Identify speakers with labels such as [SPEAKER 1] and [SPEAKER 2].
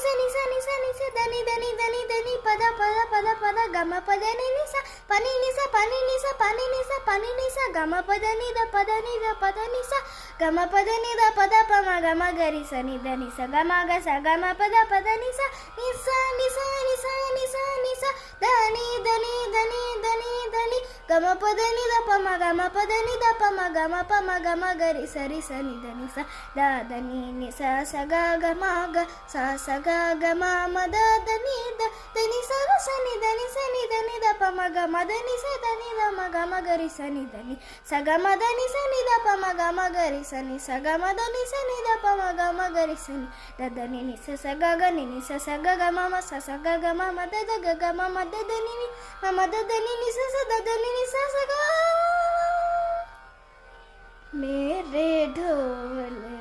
[SPEAKER 1] దని దని దని దని పద పద పద పద గమ పద నిస పని నిస పని నిస పని నిస పని నిస గమ పద నిద పద నిద పద నిస గమ పద నిద పద పమ గమ గరి స నిద నిస గమ గ స గమ పద పద నిస నిస నిస నిస నిస నిస దని దని దని దని దని గమ పద నిద పమ గమ పద నిద పమ గమ గరి సరి స నిద నిస ద దని నిస స గ గమ గ స స గ గమ మద దని ద దని స గ స ని దని స ని దని ద పమ గమ దని స దని ద మ గమ గరి స ని దని స గమ దని స ని ద పమ గమ గరి స ని స గమ దని స ని ద పమ గమ గరి స ని ద దని ని స స గ గ ని ని స స గ గ మ మ స స గ గ మ మ ద ద గ గ మ మ ద దని ని మ మ ద దని ని స స ద దని ని స స గ मेरे ढोल